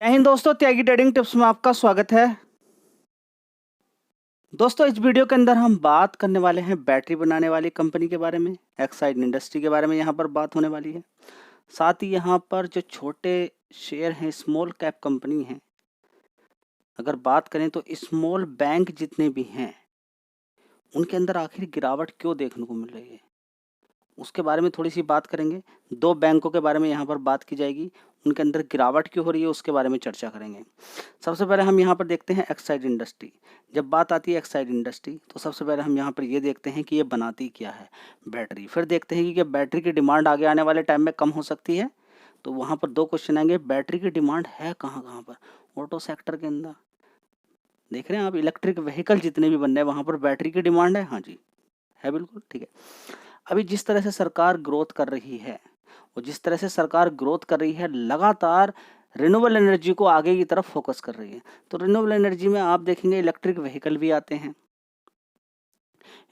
जय हिंद दोस्तों, त्यागी trading tips में आपका स्वागत है। दोस्तों, इस वीडियो के अंदर हम बात करने वाले हैं बैटरी बनाने वाली कंपनी के बारे में, एक्साइड इंडस्ट्री के बारे में यहाँ पर बात होने वाली है। साथ ही यहाँ पर जो छोटे शेयर हैं, स्मॉल कैप कंपनी हैं, अगर बात करें तो स्मॉल बैंक जितने भी हैं उनके अंदर आखिर गिरावट क्यों देखने को मिल रही है, उसके बारे में थोड़ी सी बात करेंगे। 2 बैंकों के बारे में यहाँ पर बात की जाएगी, उनके अंदर गिरावट क्यों हो रही है उसके बारे में चर्चा करेंगे। सबसे पहले हम यहाँ पर देखते हैं एक्साइड इंडस्ट्री। जब बात आती है एक्साइड इंडस्ट्री तो सबसे पहले हम यहाँ पर ये देखते हैं कि ये बनाती क्या है, बैटरी। फिर देखते हैं कि क्या बैटरी की डिमांड आगे आने वाले टाइम में कम हो सकती है। तो वहाँ पर 2 क्वेश्चन आएंगे, बैटरी की डिमांड है कहाँ कहाँ पर। ऑटो सेक्टर के अंदर देख रहे हैं आप, इलेक्ट्रिक व्हीकल जितने भी बन रहे हैं वहाँ पर बैटरी की डिमांड है। हाँ जी, है, बिल्कुल ठीक है। अभी जिस तरह से सरकार ग्रोथ कर रही है और जिस तरह से सरकार ग्रोथ कर रही है, लगातार रिन्यूएबल एनर्जी को आगे की तरफ फोकस कर रही है। तो रिन्यूएबल एनर्जी में आप देखेंगे इलेक्ट्रिक व्हीकल भी आते हैं।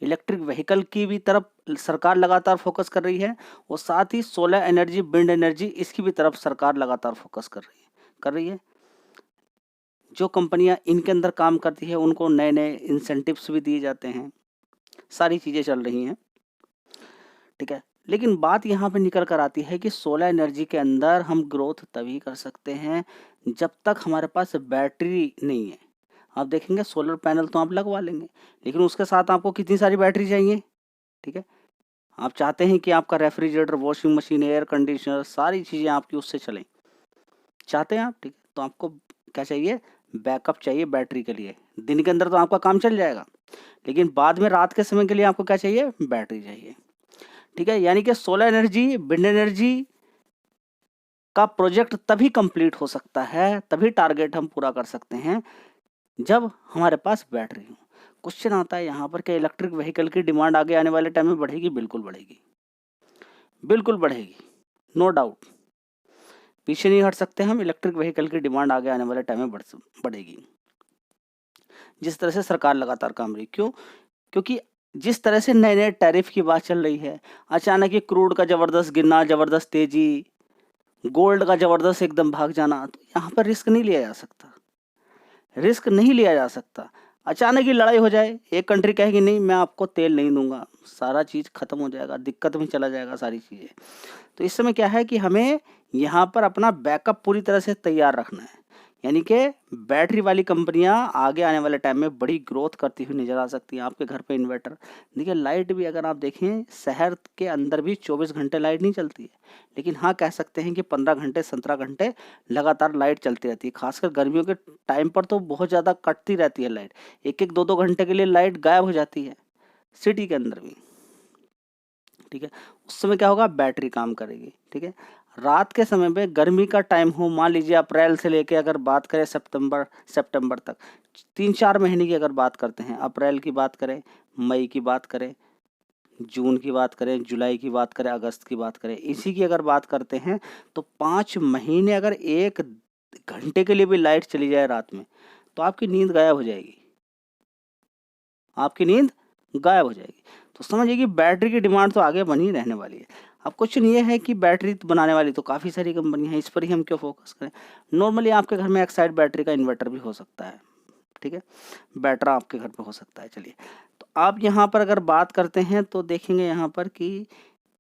इलेक्ट्रिक व्हीकल की भी तरफ सरकार लगातार फोकस कर रही है और साथ ही सोलर एनर्जी, विंड एनर्जी, इसकी भी तरफ सरकार लगातार फोकस कर रही है। जो कंपनियां इनके अंदर काम करती है उनको नए नए इंसेंटिव्स भी दिए जाते हैं। सारी चीजें चल रही हैं, ठीक है। लेकिन बात यहाँ पे निकल कर आती है कि सोलर एनर्जी के अंदर हम ग्रोथ तभी कर सकते हैं जब तक हमारे पास बैटरी नहीं है। आप देखेंगे सोलर पैनल तो आप लगवा लेंगे, लेकिन उसके साथ आपको कितनी सारी बैटरी चाहिए, ठीक है। आप चाहते हैं कि आपका refrigerator, washing machine, air conditioner, सारी चीज़ें आपकी उससे चलें, चाहते हैं आप, ठीक है। तो आपको क्या चाहिए, बैकअप चाहिए बैटरी के लिए। दिन के अंदर तो आपका काम चल जाएगा, लेकिन बाद में रात के समय के लिए आपको क्या चाहिए, बैटरी चाहिए, ठीक है। यानी कि सोलर एनर्जी, विंड एनर्जी का प्रोजेक्ट तभी कंप्लीट हो सकता है, तभी टारगेट हम पूरा कर सकते हैं जब हमारे पास बैटरी हो। क्वेश्चन आता है यहाँ पर कि इलेक्ट्रिक व्हीकल की डिमांड आगे आने वाले टाइम में बढ़ेगी? बिल्कुल बढ़ेगी, बिल्कुल बढ़ेगी, नो डाउट। पीछे नहीं हट सकते हम, इलेक्ट्रिक व्हीकल की डिमांड आगे आने वाले टाइम में बढ़ेगी, जिस तरह से सरकार लगातार काम रही। क्यों? क्योंकि जिस तरह से नए नए टैरिफ की बात चल रही है, अचानक ही क्रूड का जबरदस्त गिरना, जबरदस्त तेजी, गोल्ड का जबरदस्त एकदम भाग जाना, तो यहाँ पर रिस्क नहीं लिया जा सकता, रिस्क नहीं लिया जा सकता। अचानक ही लड़ाई हो जाए, एक कंट्री कहेगी नहीं मैं आपको तेल नहीं दूंगा, सारा चीज खत्म हो जाएगा, दिक्कत में चला जाएगा सारी चीजें। तो इस समय क्या है कि हमें यहाँ पर अपना बैकअप पूरी तरह से तैयार रखना है। यानी कि बैटरी वाली कंपनियां आगे आने वाले टाइम में बड़ी ग्रोथ करती हुई नजर आ सकती हैं। आपके घर पे इन्वर्टर, देखिए लाइट भी अगर आप देखें, शहर के अंदर भी 24 घंटे लाइट नहीं चलती है, लेकिन हाँ कह सकते हैं कि 15 घंटे 17 घंटे लगातार लाइट चलती रहती है। खासकर गर्मियों के टाइम पर तो बहुत ज़्यादा कटती रहती है लाइट, एक एक 2-2 घंटे के लिए लाइट गायब हो जाती है सिटी के अंदर भी, ठीक है। उस समय क्या होगा, बैटरी काम करेगी, ठीक है। रात के समय पे गर्मी का टाइम हो, मान लीजिए अप्रैल से लेके अगर बात करें सितंबर तक, 3-4 महीने की अगर बात करते हैं, अप्रैल की बात करें, मई की बात करें, जून की बात करें, जुलाई की बात करें, अगस्त की बात करें, इसी की अगर बात करते हैं तो 5 महीने अगर 1 घंटे के लिए भी लाइट चली जाए रात में तो आपकी नींद गायब हो जाएगी, आपकी नींद गायब हो जाएगी। तो समझिए कि बैटरी की डिमांड तो आगे बनी रहने वाली है। अब क्वेश्चन ये है कि बैटरी बनाने वाली तो काफ़ी सारी कंपनियां हैं, इस पर ही हम क्यों फोकस करें। नॉर्मली आपके घर में एक्साइड बैटरी का इन्वर्टर भी हो सकता है, ठीक है, बैटरा आपके घर पे हो सकता है। चलिए, तो आप यहाँ पर अगर बात करते हैं तो देखेंगे यहाँ पर कि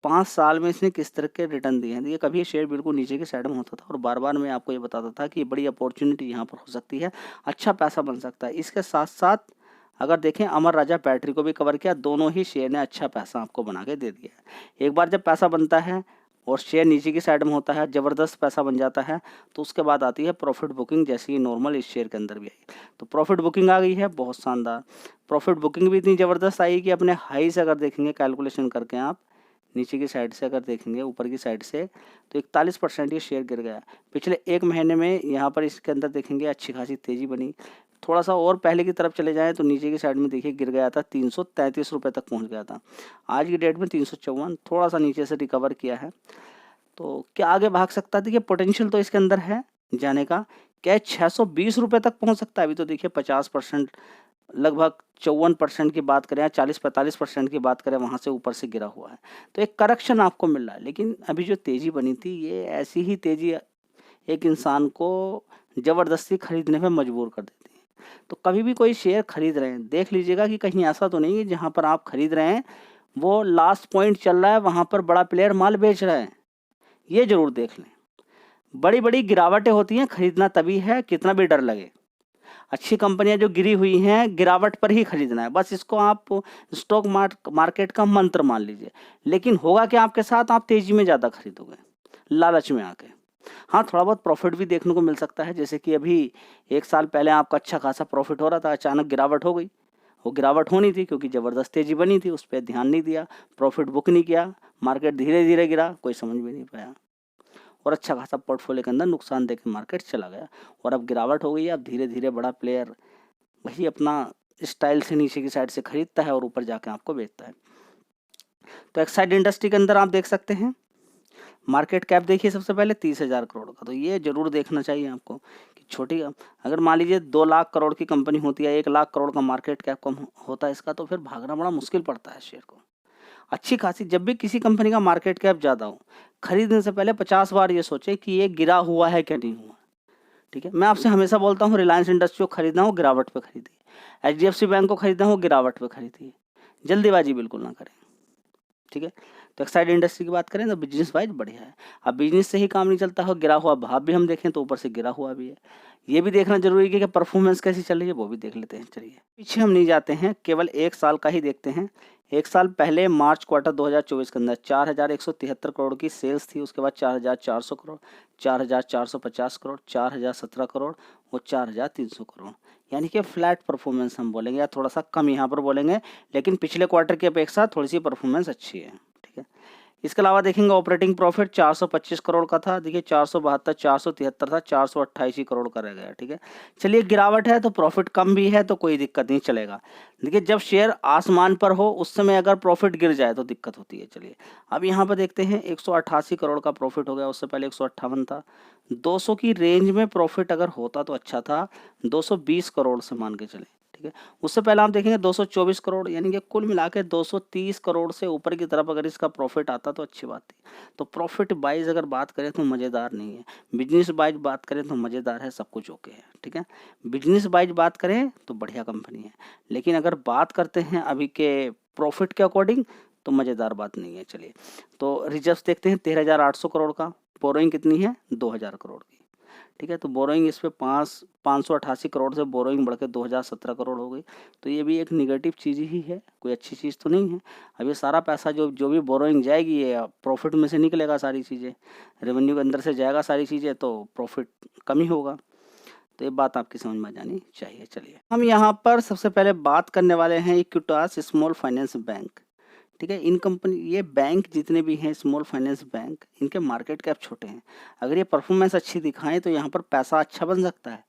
5 साल में इसने किस तरह के रिटर्न दिए हैं। देखिए कभी ये शेयर बिल्कुल नीचे की साइड में होता था और बार बार मैं आपको ये बताता था कि बड़ी अपॉर्चुनिटी यहाँ पर हो सकती है, अच्छा पैसा बन सकता है। इसके साथ साथ अगर देखें अमर राजा बैटरी को भी कवर किया, दोनों ही शेयर ने अच्छा पैसा आपको बना के दे दिया है। एक बार जब पैसा बनता है और शेयर नीचे की साइड में होता है, ज़बरदस्त पैसा बन जाता है, तो उसके बाद आती है प्रॉफिट बुकिंग, जैसे कि नॉर्मल इस शेयर के अंदर भी आई। तो प्रॉफिट बुकिंग आ गई है, बहुत शानदार। प्रॉफिट बुकिंग भी इतनी ज़बरदस्त आई कि अपने हाई से अगर देखेंगे कैलकुलेशन करके आप, नीचे की साइड से अगर देखेंगे ऊपर की साइड से, तो 41% ये शेयर गिर गया। पिछले 1 महीने में यहाँ पर इसके अंदर देखेंगे अच्छी खासी तेज़ी बनी। थोड़ा सा और पहले की तरफ चले जाएँ तो नीचे की साइड में देखिए गिर गया था, 333 रुपये तक पहुँच गया था। आज की डेट में 354, थोड़ा सा नीचे से रिकवर किया है। तो क्या आगे भाग सकता है? देखिए पोटेंशियल तो इसके अंदर है जाने का। क्या 620 रुपये तक पहुँच सकता है? अभी तो देखिए 50%, लगभग 54% की बात करें या 40-45% की बात करें, वहाँ से ऊपर से गिरा हुआ है। तो एक करेक्शन आपको मिल रहा है, लेकिन अभी जो तेज़ी बनी थी ये ऐसी ही तेज़ी एक इंसान को ज़बरदस्ती खरीदने पे मजबूर कर देती हैं। तो कभी भी कोई शेयर खरीद रहे हैं, देख लीजिएगा कि कहीं ऐसा तो नहीं है जहाँ पर आप खरीद रहे हैं वो लास्ट पॉइंट चल रहा है, वहाँ पर बड़ा प्लेयर माल बेच रहा है, ये ज़रूर देख लें। बड़ी-बड़ी गिरावटें होती हैं, खरीदना तभी है कितना भी डर लगे। अच्छी कंपनियां जो गिरी हुई हैं, गिरावट पर ही खरीदना है, बस इसको आप स्टॉक मार्केट का मंत्र मान लीजिए। लेकिन होगा क्या आपके साथ, आप तेजी में ज़्यादा खरीदोगे लालच में आके। हाँ, थोड़ा बहुत प्रॉफिट भी देखने को मिल सकता है, जैसे कि अभी 1 साल पहले आपका अच्छा खासा प्रॉफिट हो रहा था, अचानक गिरावट हो गई। वो गिरावट होनी थी क्योंकि ज़बरदस्त तेजी बनी थी, उस पर ध्यान नहीं दिया, प्रॉफिट बुक नहीं किया, मार्केट धीरे धीरे गिरा, कोई समझ भी नहीं पाया और अच्छा खासा पोर्टफोलियो के अंदर नुकसान देकर मार्केट चला गया। और अब गिरावट हो गई है, अब धीरे धीरे बड़ा प्लेयर वही अपना स्टाइल से नीचे की साइड से खरीदता है और ऊपर जाके आपको बेचता है। तो एक्साइड इंडस्ट्री के अंदर आप देख सकते हैं, मार्केट कैप देखिए सबसे पहले 30,000 करोड़ का। तो ये जरूर देखना चाहिए आपको कि छोटी, अगर मान लीजिए 2 लाख करोड़ की कंपनी होती है, 1 लाख करोड़ का मार्केट कैप कम होता है इसका, तो फिर भागना बड़ा मुश्किल पड़ता है शेयर को। अच्छी खासी जब भी किसी कंपनी का मार्केट कैप ज़्यादा हो, खरीदने से पहले 50 बार ये सोचे कि ये गिरा हुआ है क्या नहीं हुआ। ठीक है, मैं आपसे हमेशा बोलता हूँ, रिलायंस इंडस्ट्री को खरीदना हो गिरावट पे खरीदिए, HDFC बैंक को खरीदना हो गिरावट पे खरीदिए, जल्दीबाजी बिल्कुल ना करें। ठीक है, तो एक्साइड इंडस्ट्री की बात करें तो बिजनेस वाइज बढ़िया है। अब बिजनेस से ही काम नहीं चलता हो, गिरा हुआ भाव भी हम देखें तो ऊपर से गिरा हुआ भी है, ये भी देखना जरूरी है कि परफॉर्मेंस कैसी चल रही है, वो भी देख लेते हैं। चलिए पीछे हम नहीं जाते हैं, केवल 1 साल का ही देखते हैं। 1 साल पहले मार्च क्वार्टर 2024 के अंदर 4,173 करोड़ की सेल्स थी, उसके बाद 4,400 करोड़, 4,450 करोड़, 4,017 करोड़ और 4,300 करोड़, यानी कि फ्लैट परफॉर्मेंस हम बोलेंगे या थोड़ा सा कम यहाँ पर बोलेंगे, लेकिन पिछले क्वार्टर की अपेक्षा थोड़ी सी परफॉर्मेंस अच्छी है। ठीक है, इसके अलावा देखेंगे ऑपरेटिंग प्रॉफिट 425 करोड़ का था, देखिए 472, 473 था, 428 करोड़ का रह गया। ठीक है, चलिए गिरावट है तो प्रॉफिट कम भी है तो कोई दिक्कत नहीं, चलेगा। देखिए जब शेयर आसमान पर हो उस समय अगर प्रॉफिट गिर जाए तो दिक्कत होती है। चलिए अब यहाँ पर देखते हैं 188 करोड़ का प्रॉफिट हो गया, उससे पहले 158 था। 200 की रेंज में प्रॉफिट अगर होता तो अच्छा था, 220 करोड़ से मान के चले। ठीक है, उससे पहले आप देखेंगे 224 करोड़, यानी कि कुल मिला के 230 करोड़ से ऊपर की तरफ अगर इसका प्रॉफिट आता तो अच्छी बात थी। तो प्रॉफिट वाइज अगर बात करें तो मज़ेदार नहीं है, बिजनेस वाइज बात करें तो मज़ेदार है, सब कुछ ओके है। ठीक है, बिजनेस वाइज बात करें तो बढ़िया कंपनी है, लेकिन अगर बात करते हैं अभी के प्रॉफिट के अकॉर्डिंग तो मज़ेदार बात नहीं है। चलिए तो रिजर्व देखते हैं 13,800 करोड़ का, बोरोइंग कितनी है 2,000 करोड़ की। ठीक है, तो बोरोइंग इस पे 588 करोड़ से बोरोइंग बढ़ के 2017 करोड़ हो गई। तो ये भी एक निगेटिव चीज़ ही है, कोई अच्छी चीज़ तो नहीं है। अब ये सारा पैसा जो जो भी बोरोइंग जाएगी ये प्रॉफिट में से निकलेगा, सारी चीज़ें रेवेन्यू के अंदर से जाएगा सारी चीज़ें, तो प्रॉफिट कम ही होगा। तो ये बात आपकी समझ में जानी चाहिए। चलिए हम यहाँ पर सबसे पहले बात करने वाले हैं इक्विटास स्मॉल फाइनेंस बैंक। ठीक है, इन कंपनी ये बैंक जितने भी हैं स्मॉल फाइनेंस बैंक, इनके मार्केट कैप छोटे हैं, अगर ये परफॉर्मेंस अच्छी दिखाएं तो यहाँ पर पैसा अच्छा बन सकता है।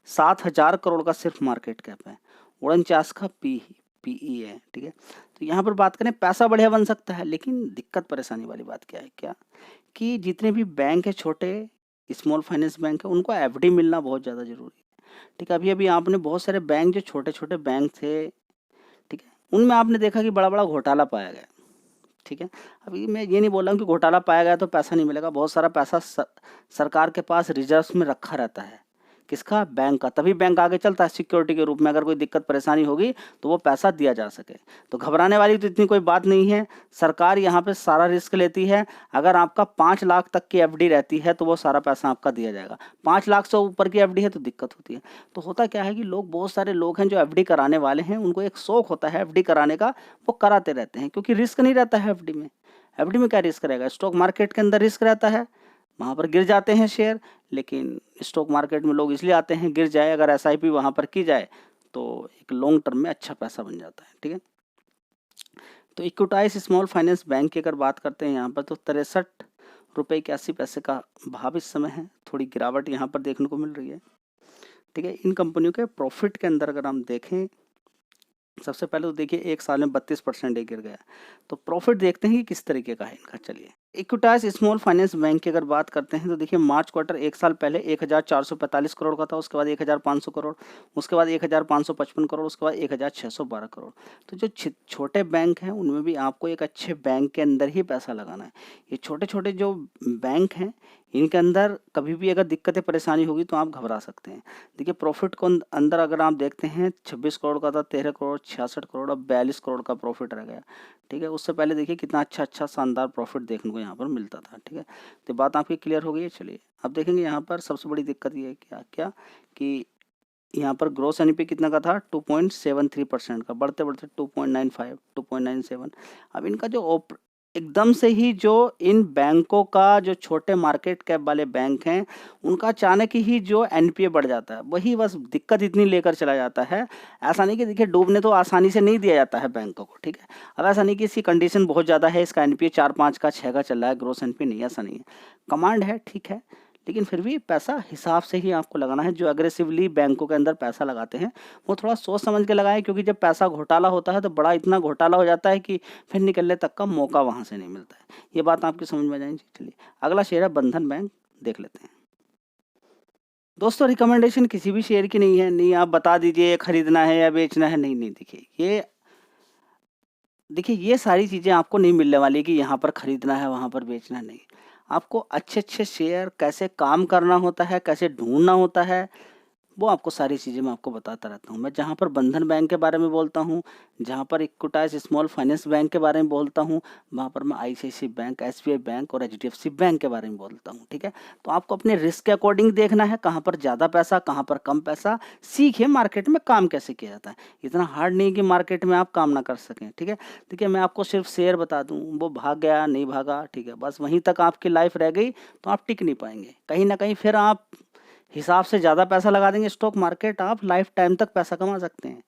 7,000 करोड़ का सिर्फ मार्केट कैप है, 49 का पीई है। ठीक है, तो यहाँ पर बात करें पैसा बढ़िया बन सकता है, लेकिन दिक्कत परेशानी वाली बात क्या है, क्या कि जितने भी बैंक है छोटे स्मॉल फाइनेंस बैंक है, उनको एफडी मिलना बहुत ज़्यादा ज़रूरी है। ठीक है, अभी अभी आपने बहुत सारे बैंक जो छोटे छोटे बैंक थे, ठीक है, उनमें आपने देखा कि बड़ा बड़ा घोटाला पाया गया। ठीक है, अभी मैं ये नहीं बोल रहा हूँ कि घोटाला पाया गया तो पैसा नहीं मिलेगा, बहुत सारा पैसा सरकार के पास रिजर्व्स में रखा रहता है। किसका, बैंक का, तभी बैंक आगे चलता है सिक्योरिटी के रूप में, अगर कोई दिक्कत परेशानी होगी तो वो पैसा दिया जा सके। तो घबराने वाली तो इतनी कोई बात नहीं है, सरकार यहाँ पे सारा रिस्क लेती है। अगर आपका 5 लाख तक की एफडी रहती है तो वो सारा पैसा आपका दिया जाएगा, 5 लाख से ऊपर की एफडी है तो दिक्कत होती है। तो होता क्या है कि लोग, बहुत सारे लोग हैं जो एफडी कराने वाले हैं, उनको एक शौक होता है एफडी कराने का, वो कराते रहते हैं क्योंकि रिस्क नहीं रहता है एफडी में। एफडी में क्या रिस्क रहेगा, स्टॉक मार्केट के अंदर रिस्क रहता है, वहाँ पर गिर जाते हैं शेयर, लेकिन स्टॉक मार्केट में लोग इसलिए आते हैं गिर जाए, अगर एसआईपी वहाँ पर की जाए तो एक लॉन्ग टर्म में अच्छा पैसा बन जाता है। ठीक है, तो इक्विटाइज स्मॉल फाइनेंस बैंक की अगर बात करते हैं यहाँ पर, तो 63 रुपये 81 पैसे का भाव इस समय है, थोड़ी गिरावट यहाँ पर देखने को मिल रही है। ठीक है, इन कंपनियों के प्रॉफिट के अंदर अगर हम देखें, सबसे पहले तो देखिए 1 साल में 32% गिर गया, तो प्रॉफिट देखते हैं कि किस तरीके का है इनका। चलिए इक्विटास स्मॉल फाइनेंस बैंक की अगर बात करते हैं तो देखिए मार्च क्वार्टर एक साल पहले 1445 करोड़ का था, उसके बाद 1500 करोड़, उसके बाद 1555 करोड़, उसके बाद 1612 करोड़। तो जो छोटे बैंक हैं उनमें भी आपको एक अच्छे बैंक के अंदर ही पैसा लगाना है। ये छोटे छोटे जो बैंक हैं इनके अंदर कभी भी अगर दिक्कतें परेशानी होगी तो आप घबरा सकते हैं। देखिए प्रॉफिट को अंदर अगर आप देखते हैं 26 करोड़ का था, 13 करोड़, 66 करोड़, अब 42 करोड़ का प्रॉफिट रह गया। ठीक है, उससे पहले देखिए कितना अच्छा शानदार प्रॉफिट देखने को यहाँ पर मिलता था। ठीक है, तो बात आपकी क्लियर हो गई है। चलिए अब देखेंगे यहाँ पर सबसे बड़ी दिक्कत ये है क्या क्या कि यहाँ पर ग्रोस एनपी कितना का था 2.73% का, बढ़ते बढ़ते 2.95, 2.97। अब इनका जो एकदम से ही जो इन बैंकों का जो छोटे मार्केट कैप वाले बैंक हैं उनका अचानक ही जो एनपीए बढ़ जाता है, वही बस दिक्कत इतनी लेकर चला जाता है। ऐसा नहीं कि देखिए डूबने तो आसानी से नहीं दिया जाता है बैंकों को। ठीक है, अब ऐसा नहीं कि इसकी कंडीशन बहुत ज़्यादा है, इसका एनपीए 4-5 का 6 का चल रहा है, ग्रोस एनपीए नहीं, ऐसा नहीं है। कमांड है, ठीक है, लेकिन फिर भी पैसा हिसाब से ही आपको लगाना है। जो अग्रेसिवली बैंकों के अंदर पैसा लगाते हैं वो थोड़ा सोच समझ के लगाएं, क्योंकि जब पैसा घोटाला होता है तो बड़ा इतना घोटाला हो जाता है कि फिर निकलने तक का मौका वहां से नहीं मिलता है। ये बात आपकी समझ में जाएगी। चलिए अगला शेयर है बंधन बैंक, देख लेते हैं। दोस्तों रिकमेंडेशन किसी भी शेयर की नहीं है, नहीं आप बता दीजिए खरीदना है या बेचना है, नहीं नहीं। देखिए ये सारी चीज़ें आपको नहीं मिलने वाली कि यहाँ पर खरीदना है वहाँ पर बेचना नहीं। आपको अच्छे अच्छे शेयर कैसे काम करना होता है, कैसे ढूंढना होता है, वो आपको सारी चीज़ें मैं आपको बताता रहता हूँ। मैं जहाँ पर बंधन बैंक के बारे में बोलता हूँ, जहाँ पर इक्विटाइज स्मॉल फाइनेंस बैंक के बारे में बोलता हूँ, वहाँ पर मैं आईसीआईसीआई बैंक, एसबीआई बैंक और एचडीएफसी बैंक के बारे में बोलता हूँ। ठीक है, तो आपको अपने रिस्क के अकॉर्डिंग देखना है कहाँ पर ज़्यादा पैसा, कहाँ पर कम पैसा। सीखिए मार्केट में काम कैसे किया जाता है। इतना हार्ड नहीं कि मार्केट में आप काम ना कर सकें। ठीक है, देखिए मैं आपको सिर्फ शेयर बता दूँ, वो भाग गया नहीं भागा, ठीक है, बस वहीं तक आपकी लाइफ रह गई तो आप टिक नहीं पाएंगे। कहीं ना कहीं फिर आप हिसाब से ज़्यादा पैसा लगा देंगे स्टॉक मार्केट, आप लाइफ टाइम तक पैसा कमा सकते हैं।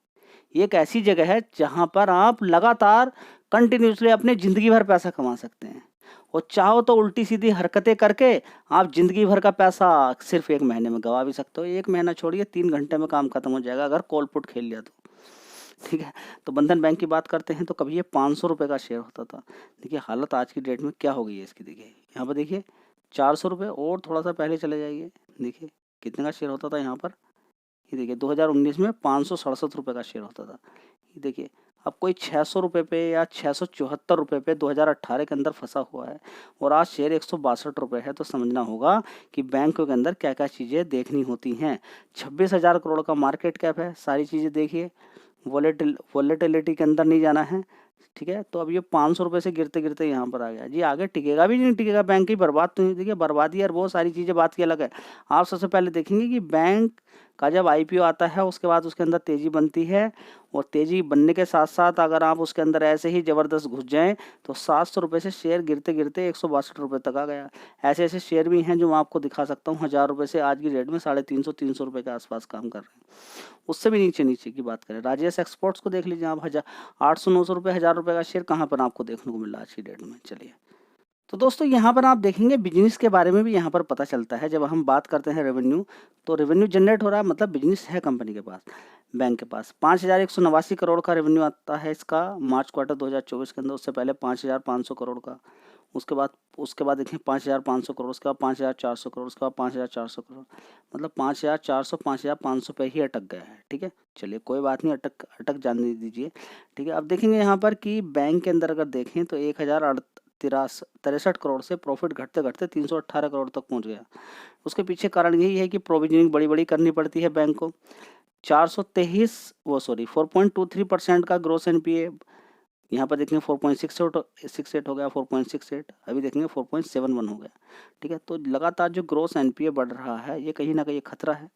ये एक ऐसी जगह है जहां पर आप लगातार कंटिन्यूसली अपनी ज़िंदगी भर पैसा कमा सकते हैं, और चाहो तो उल्टी सीधी हरकतें करके आप ज़िंदगी भर का पैसा सिर्फ 1 महीने में गवा भी सकते हो। 1 महीना छोड़िए, 3 घंटे में काम खत्म हो जाएगा अगर कॉल पुट खेल लिया तो। ठीक है, तो बंधन बैंक की बात करते हैं तो कभी ये 500 रुपये का शेयर होता था। देखिए हालत आज की डेट में क्या हो गई है इसकी। देखिए यहाँ पर देखिए 400 रुपये, और थोड़ा सा पहले चले जाइए, देखिए कितने का शेयर होता था यहाँ पर। ये देखिए 2019 में 567 रुपये का शेयर होता था। ये देखिए अब कोई 600 रुपये पे या 674 रुपये पे 2018 के अंदर फंसा हुआ है, और आज शेयर 162 रुपये है। तो समझना होगा कि बैंकों के अंदर क्या क्या चीज़ें देखनी होती हैं। 26,000 करोड़ का मार्केट कैप है, सारी चीज़ें देखिए, वॉलेटिलिटी के अंदर नहीं जाना है। ठीक है, तो अब ये 500 रुपये से गिरते गिरते यहाँ पर आ गया जी, आगे टिकेगा भी नहीं टिकेगा, बैंक की बर्बाद तो नहीं। देखिए बर्बादी और बहुत सारी चीज़ें बात की अलग है। आप सबसे पहले देखेंगे कि बैंक का जब आईपीओ आता है उसके बाद उसके अंदर तेज़ी बनती है, और तेज़ी बनने के साथ साथ अगर आप उसके अंदर ऐसे ही ज़बरदस्त घुस जाएँ तो 700 रुपये से शेयर गिरते गिरते 162 रुपये तक आ गया। ऐसे ऐसे शेयर भी हैं जो मैं आपको दिखा सकता हूँ 1000 रुपये से आज की डेट में 350-300 रुपये के आसपास काम कर रहे हैं। उससे भी नीचे नीचे की बात करें, राजेश एक्सपोर्ट्स को देख लीजिए आप, 800-900 रुपये, 1000 रुपये का शेयर कहाँ पर आपको देखने को मिल रहा है आज की डेट में। चलिए तो दोस्तों यहाँ पर आप देखेंगे बिजनेस के बारे में भी यहाँ पर पता चलता है। जब हम बात करते हैं रेवेन्यू, तो रेवेन्यू जनरेट हो रहा है, मतलब बिजनेस है कंपनी के पास, बैंक के पास। 5,189 करोड़ का रेवेन्यू आता है इसका मार्च क्वार्टर 2024 के अंदर। उससे पहले 5,500 करोड़ का, उसके बाद देखिए 5,500 करोड़, उसके बाद 5,400 करोड़, उसके बाद 5,400 करोड़, मतलब 5,400 5,500 पे ही अटक गया है। ठीक है, चलिए कोई बात नहीं, अटक अटक जाने दीजिए। ठीक है, अब देखेंगे यहाँ पर कि बैंक के अंदर अगर देखें तो 1,063 करोड़ से प्रॉफिट घटते घटते 318 करोड़ तक पहुंच गया। उसके पीछे कारण यही है कि प्रोविजनिंग बड़ी बड़ी करनी पड़ती है बैंक को। 423 का ग्रोस एनपीए, यहाँ पर देखेंगे 4.68 हो गया, 4.68, अभी देखेंगे 4.71 हो गया। ठीक है, तो लगातार जो ग्रोस एनपीए बढ़ रहा है ये कहीं ना कहीं खतरा है।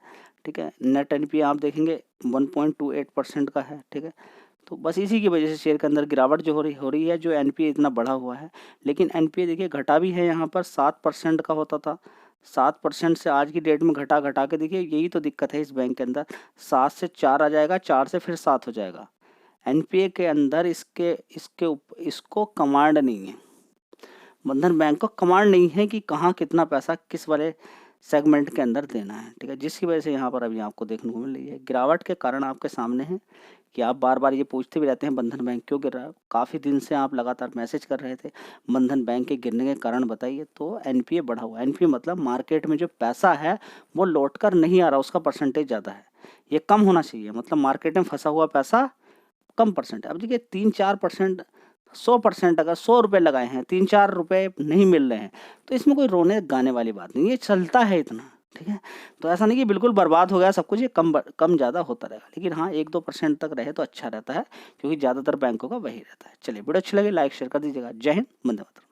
ठीक है, नेट एनपीए आप देखेंगे 1.28% का है। ठीक है, तो बस इसी की वजह से शेयर के अंदर गिरावट जो हो रही है, जो एनपीए इतना बढ़ा हुआ है। लेकिन एनपीए देखिए घटा भी है, यहाँ पर 7% का होता था, 7% से आज की डेट में घटा घटा के देखिए, यही तो दिक्कत है इस बैंक के अंदर। 7 से 4 आ जाएगा, 4 से फिर 7 हो जाएगा। एनपीए के अंदर इसको कमांड नहीं है, बंधन बैंक को कमांड नहीं है कि कहाँ कितना पैसा किस वाले सेगमेंट के अंदर देना है, ठीक है। जिसकी वजह से यहाँ पर अभी आपको देखने को मिल रही है गिरावट के कारण आपके सामने है कि आप बार बार ये पूछते भी रहते हैं बंधन बैंक क्यों गिर रहा है। काफ़ी दिन से आप लगातार मैसेज कर रहे थे बंधन बैंक के गिरने के कारण बताइए। तो एनपीए बढ़ा हुआ है। एनपीए मतलब मार्केट में जो पैसा है वो लौट कर नहीं आ रहा, उसका परसेंटेज ज़्यादा है। ये कम होना चाहिए, मतलब मार्केट में फंसा हुआ पैसा कम परसेंट। अब देखिए 3-4%, 100% अगर 100 रुपये लगाए हैं 3-4 रुपये नहीं मिल रहे हैं तो इसमें कोई रोने गाने वाली बात नहीं, ये चलता है इतना, ठीक है। तो ऐसा नहीं कि बिल्कुल बर्बाद हो गया सब कुछ, ये कम ज़्यादा होता रहेगा, लेकिन हाँ 1-2% तक रहे तो अच्छा रहता है, क्योंकि ज़्यादातर बैंकों का वही रहता है। चलिए वीडियो अच्छी लगे लाइक शेयर कर दीजिएगा। जय हिंद, वंदे मातरम।